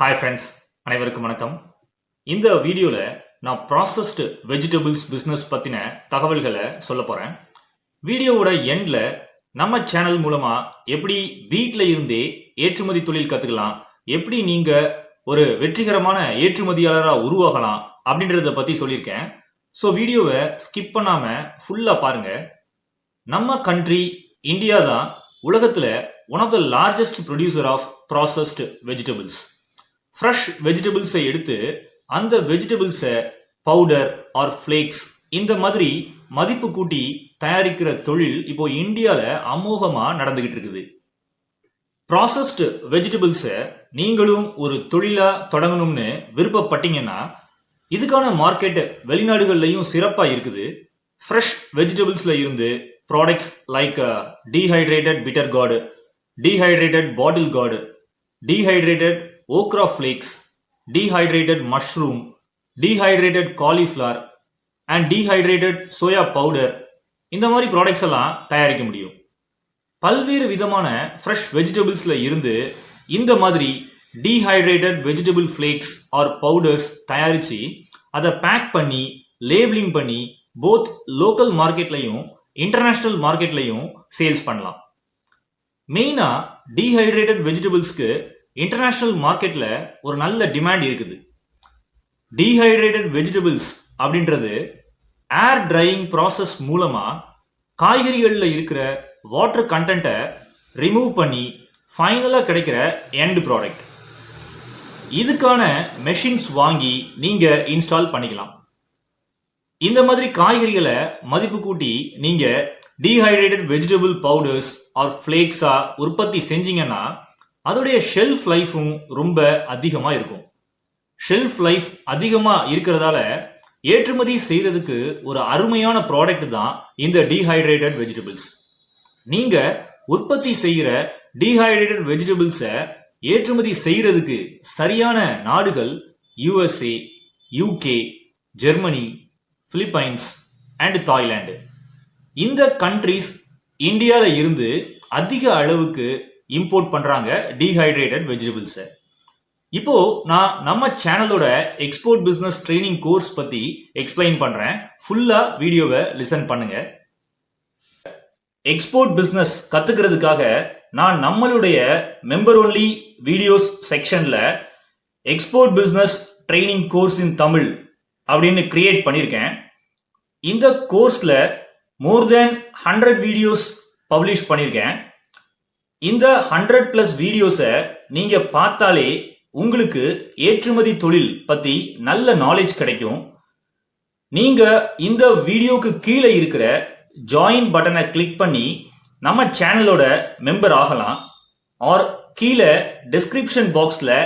Hi friends, அனைவருக்கும் வணக்கம். இந்த வீடியோல நான் ப்ராசஸ்டு வெஜிடபிள்ஸ் பிசினஸ் பத்தின தகவல்களை சொல்ல போறேன். வீடியோவோட எண்ட்ல நம்ம சேனல் மூலமா எப்படி வீட்ல இருந்தே ஏற்றுமதி தொழில் கத்துக்கலாம், எப்படி நீங்க ஒரு வெற்றிகரமான ஏற்றுமதியாளரா உருவாகலாம் அப்படின்றத பத்தி சொல்லியிருக்கேன். ஸோ வீடியோவை ஸ்கிப் பண்ணாம ஃபுல்லா பாருங்க. நம்ம கண்ட்ரி இந்தியா தான் உலகத்துல one of the largest producer of processed vegetables. Fresh வெஜிடபிள்ஸை எடுத்து அந்த வெஜிடபிள்ஸை பவுடர் ஆர் ஃப்ளேக்ஸ் இந்த மாதிரி மதிப்பு கூட்டி தயாரிக்கிற தொழில் இப்போ இந்தியாவில் அமோகமாக நடந்துகிட்டு இருக்குது. ப்ராசஸ்டு வெஜிடபிள்ஸை நீங்களும் ஒரு தொழிலாக தொடங்கணும்னு விருப்பப்பட்டீங்கன்னா இதுக்கான மார்க்கெட் வெளிநாடுகள்லையும் சிறப்பாக இருக்குது. ஃப்ரெஷ் வெஜிடபிள்ஸில் இருந்து products like dehydrated bitter gourd, dehydrated bottle gourd, dehydrated okra flakes, dehydrated mushroom, dehydrated cauliflower and dehydrated soya powder இந்த மாதிரி ப்ராடக்ட்ஸ் எல்லாம் தயாரிக்க முடியும். பல்வேறு விதமான ஃப்ரெஷ் வெஜிடபிள்ஸ்ல இருந்து இந்த மாதிரி dehydrated vegetable flakes or powders தயாரிச்சு அதை பேக் பண்ணி லேபிளிங் பண்ணி போத் லோக்கல் மார்க்கெட்லையும் இன்டர்நேஷனல் மார்க்கெட்லையும் சேல்ஸ் பண்ணலாம். மெயினா டீஹைட்ரேட்டட் வெஜிடபிள்ஸ்க்கு இன்டர்நேஷனல் மார்க்கெட்ல ஒரு நல்ல டிமாண்ட் இருக்குது. டீஹைட்ரேட்டட் வெஜிடபிள்ஸ் அப்படின்றது ஏர் ட்ரையிங் ப்ராசஸ் மூலமா காய்கறிகளில் இருக்கிற வாட்டர் கண்டென்ட்டை ரிமூவ் பண்ணி ஃபைனலாக கிடைக்கிற எண்ட் ப்ராடக்ட். இதுக்கான மெஷின்ஸ் வாங்கி நீங்க இன்ஸ்டால் பண்ணிக்கலாம். இந்த மாதிரி காய்கறிகளை மதிப்பு கூட்டி நீங்க டீஹைட்ரேட்டட் வெஜிடபிள் பவுடர்ஸ் ஆர் ஃப்ளேக்ஸா உற்பத்தி செஞ்சீங்கன்னா அதோடைய ஷெல்ஃப் லைஃபும் ரொம்ப அதிகமாக இருக்கும். ஷெல்ஃப் லைஃப் அதிகமாக இருக்கிறதால ஏற்றுமதி செய்யறதுக்கு ஒரு அருமையான ப்ராடக்ட் தான் இந்த டீஹைட்ரேட்டட் வெஜிடபிள்ஸ். நீங்க உற்பத்தி செய்கிற டீஹைட்ரேட்டட் வெஜிடபிள்ஸை ஏற்றுமதி செய்யறதுக்கு சரியான நாடுகள் USA, UK, Germany, Philippines and Thailand. இந்த கண்ட்ரிஸ் இந்தியாவில் இருந்து அதிக அளவுக்கு இம்போர்ட் பண்றாங்க டீஹைட்ரேட்டட் வெஜிடபிள்ஸை. இப்போ நான் நம்ம சேனலோட எக்ஸ்போர்ட் பிசினஸ் ட்ரைனிங் கோர்ஸ் பத்தி எக்ஸ்பிளைன் பண்றேன். ஃபுல்லா வீடியோவை லிசன் பண்ணுங்க. எக்ஸ்போர்ட் பிசினஸ் கத்துக்கிறதுக்காக நான் நம்மளுடைய மெம்பர் ஒன்லி வீடியோஸ் செக்ஷன்ல எக்ஸ்போர்ட் பிசினஸ் ட்ரைனிங் கோர்ஸ் இன் தமிழ் அப்படின்னு கிரியேட் பண்ணியிருக்கேன். இந்த கோர்ஸ்ல மோர் தென் 100 வீடியோஸ் பப்ளிஷ் பண்ணியிருக்கேன். இந்த 100+ வீடியோஸை நீங்க பார்த்தாலே உங்களுக்கு ஏற்றுமதி தொழில் பத்தி நல்ல நாலேஜ் கிடைக்கும். நீங்க இந்த வீடியோக்கு கீழே இருக்கிற ஜாயின் பட்டனை கிளிக் பண்ணி நம்ம சேனலோட மெம்பர் ஆகலாம். ஆர் கீழே டிஸ்கிரிப்ஷன் பாக்ஸ்ல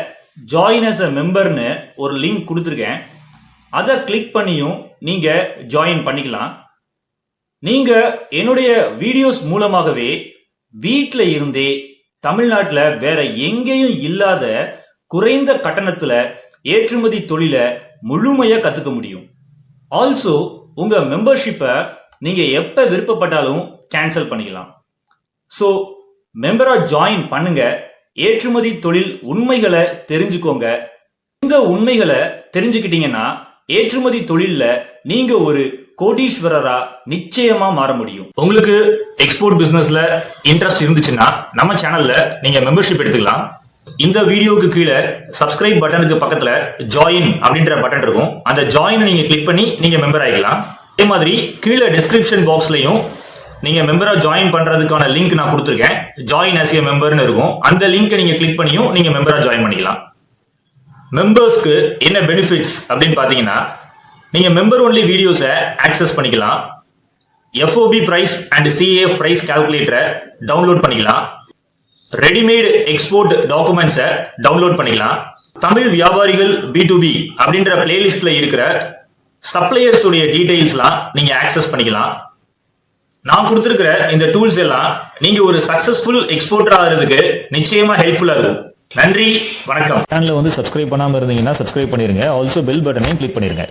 ஜாயின் அஸ் அ மெம்பர்னு ஒரு லிங்க் கொடுத்துருக்கேன். அதை கிளிக் பண்ணியும் நீங்க ஜாயின் பண்ணிக்கலாம். நீங்க என்னுடைய வீடியோஸ் மூலமாகவே வீட்டில் இருந்தே தமிழ்நாட்டில் வேற எங்கேயும் இல்லாத குறைந்த கட்டணத்தில் ஏற்றுமதி தொழிலை முழுமையா கத்துக்க முடியும். ஆல்சோ உங்க மெம்பர்ஷிப்பை நீங்க எப்ப விருப்பப்பட்டாலும் கேன்சல் பண்ணிக்கலாம். ஸோ மெம்பரா ஜாயின் பண்ணுங்க. ஏற்றுமதி தொழில் உண்மைகளை தெரிஞ்சுக்கோங்க. இந்த உண்மைகளை தெரிஞ்சுக்கிட்டீங்கன்னா ஏற்றுமதி தொழில்ல நீங்க ஒரு கோடீஸ்வரரா நிச்சயமா மாற முடியும். உங்களுக்கு எக்ஸ்போர்ட் பிசினஸ்ல இன்ட்ரெஸ்ட் இருந்துச்சுன்னா நம்ம சேனல்ல நீங்க மெம்பர்ஷிப் எடுத்துக்கலாம். இந்த வீடியோக்கு கீழே சப்ஸ்கிரைப் பட்டனுக்கு பக்கத்துல ஜாயின் அப்படின்ற பட்டன் இருக்கும். அந்த ஜாயின் நீங்க கிளிக் பண்ணி நீங்க மெம்பர் ஆகிக்கலாம். அதே மாதிரி கீழே டிஸ்கிரிப்ஷன் பாக்ஸ்லயும் நீங்க மெம்பரா ஜாயின் பண்றதுக்கான லிங்க் நான் கொடுத்துருக்கேன். ஜாயின் ஆஸ் எ மெம்பர்னு இருக்கும். அந்த லிங்கை நீங்க கிளிக் பண்ணியும் நீங்க மெம்பரா ஜாயின் பண்ணிக்கலாம். மெம்பர்ஸ்க்கு என்ன பெனிஃபிட்ஸ் அப்படின்னு பாத்தீங்கன்னா நீங்க மெம்பர் ஒன்லி வீடியோஸை ஆக்சஸ் பண்ணிக்கலாம். FOB price and CAF price கால்குலேட்டரை டவுன்லோட் பண்ணிக்கலாம். ரெடிமேட் எக்ஸ்போர்ட் டாக்குமெண்ட்ஸை டவுன்லோட் பண்ணிக்கலாம். தமிழ் வியாபாரிகள் B2B அப்படின்ற பிளேலிஸ்ட்ல இருக்கிற சப்ளையர்ஸ் உடைய டீடைல்ஸ்லாம் நீங்க ஆக்சஸ் பண்ணிக்கலாம். நான் கொடுத்திருக்கிற இந்த டூல்ஸ் எல்லாம் நீங்க ஒரு சக்சஸ்ஃபுல் எக்ஸ்போர்ட்டர் ஆகிறதுக்கு நிச்சயமா ஹெல்ப்ஃபுல்லா இருக்கும். நன்றி, வணக்கம். சேனலை சப்ஸ்கிரைப் பண்ணாம இருந்தீங்கன்னா சப்ஸ்கிரைப் பண்ணிருங்க. ஆல்சோ பெல் பட்டனையும் கிளிக் பண்ணிருங்க.